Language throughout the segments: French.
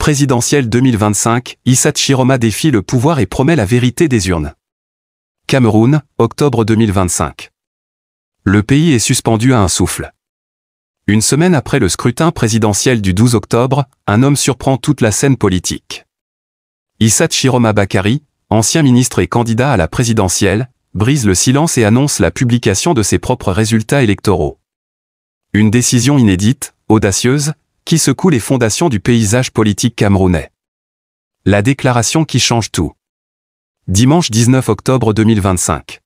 Présidentielle 2025, Issa Chiroma défie le pouvoir et promet la vérité des urnes. Cameroun, octobre 2025. Le pays est suspendu à un souffle. Une semaine après le scrutin présidentiel du 12 octobre, un homme surprend toute la scène politique. Issa Chiroma Bakary, ancien ministre et candidat à la présidentielle, brise le silence et annonce la publication de ses propres résultats électoraux. Une décision inédite, audacieuse, qui secoue les fondations du paysage politique camerounais. La déclaration qui change tout. Dimanche 19 octobre 2025.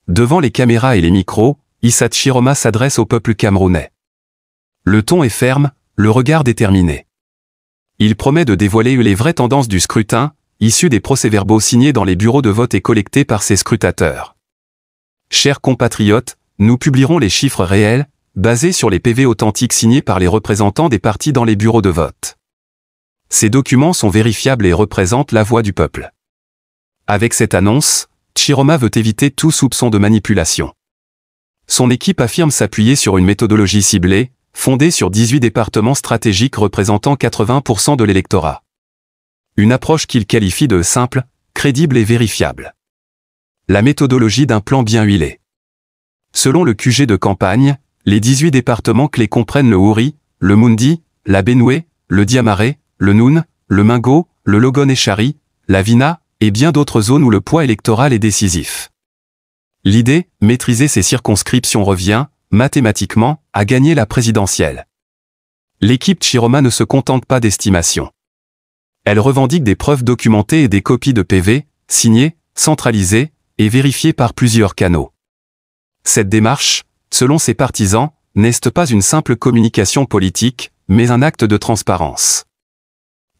Devant les caméras et les micros, Issa Chiroma s'adresse au peuple camerounais. Le ton est ferme, le regard déterminé. Il promet de dévoiler les vraies tendances du scrutin, issues des procès-verbaux signés dans les bureaux de vote et collectés par ses scrutateurs. Chers compatriotes, nous publierons les chiffres réels, basés sur les PV authentiques signés par les représentants des partis dans les bureaux de vote. Ces documents sont vérifiables et représentent la voix du peuple. Avec cette annonce, Chiroma veut éviter tout soupçon de manipulation. Son équipe affirme s'appuyer sur une méthodologie ciblée, fondée sur 18 départements stratégiques représentant 80% de l'électorat. Une approche qu'il qualifie de simple, crédible et vérifiable. La méthodologie d'un plan bien huilé. Selon le QG de campagne, les 18 départements clés comprennent le Houri, le Mundi, la Benoué, le Diamaré, le Noun, le Mingo, le Logon-Echari, la Vina, et bien d'autres zones où le poids électoral est décisif. L'idée, maîtriser ces circonscriptions revient, mathématiquement, à gagner la présidentielle. L'équipe Chiroma ne se contente pas d'estimations. Elle revendique des preuves documentées et des copies de PV, signées, centralisées, et vérifiées par plusieurs canaux. Cette démarche, selon ses partisans, n'est pas une simple communication politique, mais un acte de transparence.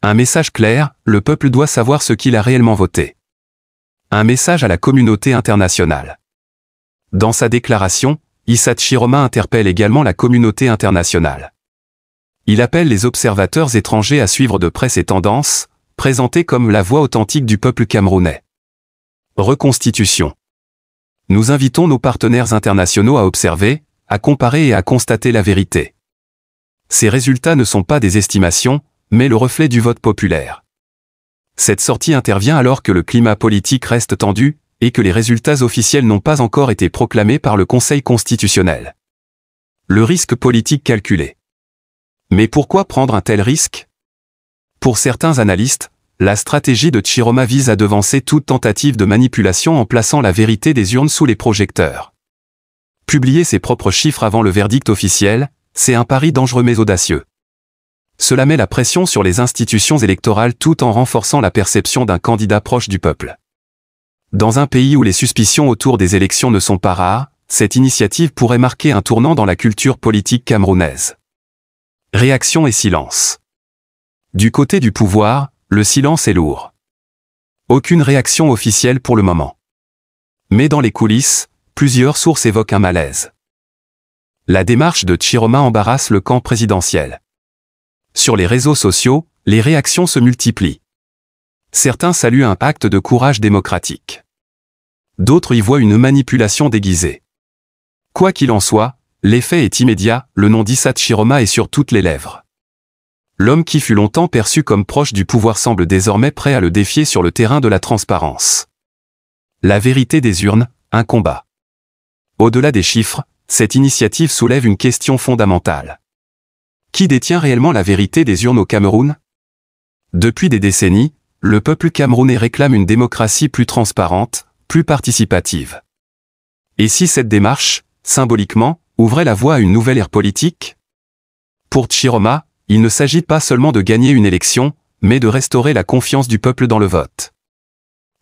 Un message clair, le peuple doit savoir ce qu'il a réellement voté. Un message à la communauté internationale. Dans sa déclaration, Issa Chiroma interpelle également la communauté internationale. Il appelle les observateurs étrangers à suivre de près ces tendances, présentées comme la voix authentique du peuple camerounais. Reconstitution. Nous invitons nos partenaires internationaux à observer, à comparer et à constater la vérité. Ces résultats ne sont pas des estimations, mais le reflet du vote populaire. Cette sortie intervient alors que le climat politique reste tendu, et que les résultats officiels n'ont pas encore été proclamés par le Conseil constitutionnel. Le risque politique calculé. Mais pourquoi prendre un tel risque? Pour certains analystes, la stratégie de Chiroma vise à devancer toute tentative de manipulation en plaçant la vérité des urnes sous les projecteurs. Publier ses propres chiffres avant le verdict officiel, c'est un pari dangereux mais audacieux. Cela met la pression sur les institutions électorales tout en renforçant la perception d'un candidat proche du peuple. Dans un pays où les suspicions autour des élections ne sont pas rares, cette initiative pourrait marquer un tournant dans la culture politique camerounaise. Réaction et silence. Du côté du pouvoir, le silence est lourd. Aucune réaction officielle pour le moment. Mais dans les coulisses, plusieurs sources évoquent un malaise. La démarche de Chiroma embarrasse le camp présidentiel. Sur les réseaux sociaux, les réactions se multiplient. Certains saluent un acte de courage démocratique. D'autres y voient une manipulation déguisée. Quoi qu'il en soit, l'effet est immédiat, le nom d'Issa Chiroma est sur toutes les lèvres. L'homme qui fut longtemps perçu comme proche du pouvoir semble désormais prêt à le défier sur le terrain de la transparence. La vérité des urnes, un combat. Au-delà des chiffres, cette initiative soulève une question fondamentale. Qui détient réellement la vérité des urnes au Cameroun? Depuis des décennies, le peuple camerounais réclame une démocratie plus transparente, plus participative. Et si cette démarche, symboliquement, ouvrait la voie à une nouvelle ère politique? Pour Chiroma, il ne s'agit pas seulement de gagner une élection, mais de restaurer la confiance du peuple dans le vote.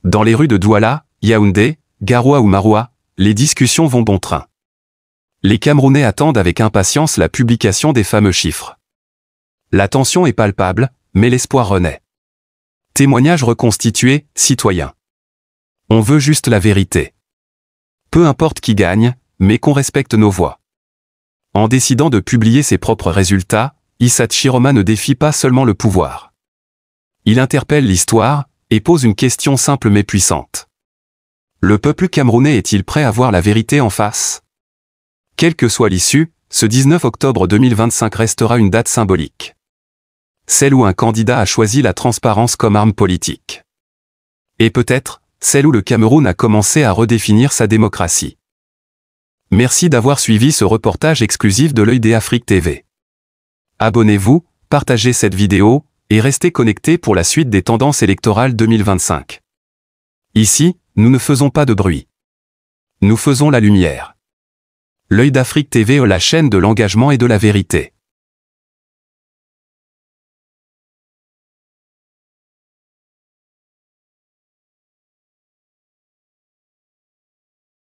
Dans les rues de Douala, Yaoundé, Garoua ou Maroua, les discussions vont bon train. Les Camerounais attendent avec impatience la publication des fameux chiffres. La tension est palpable, mais l'espoir renaît. Témoignage reconstitué, citoyen. On veut juste la vérité. Peu importe qui gagne, mais qu'on respecte nos voix. En décidant de publier ses propres résultats, Issa Chiroma ne défie pas seulement le pouvoir. Il interpelle l'histoire, et pose une question simple mais puissante. Le peuple camerounais est-il prêt à voir la vérité en face? Quelle que soit l'issue, ce 19 octobre 2025 restera une date symbolique. celle où un candidat a choisi la transparence comme arme politique. Et peut-être, celle où le Cameroun a commencé à redéfinir sa démocratie. Merci d'avoir suivi ce reportage exclusif de l'Œil d'Afrique TV. Abonnez-vous, partagez cette vidéo, et restez connectés pour la suite des tendances électorales 2025. Ici, nous ne faisons pas de bruit. Nous faisons la lumière. L'Œil d'Afrique TV est la chaîne de l'engagement et de la vérité.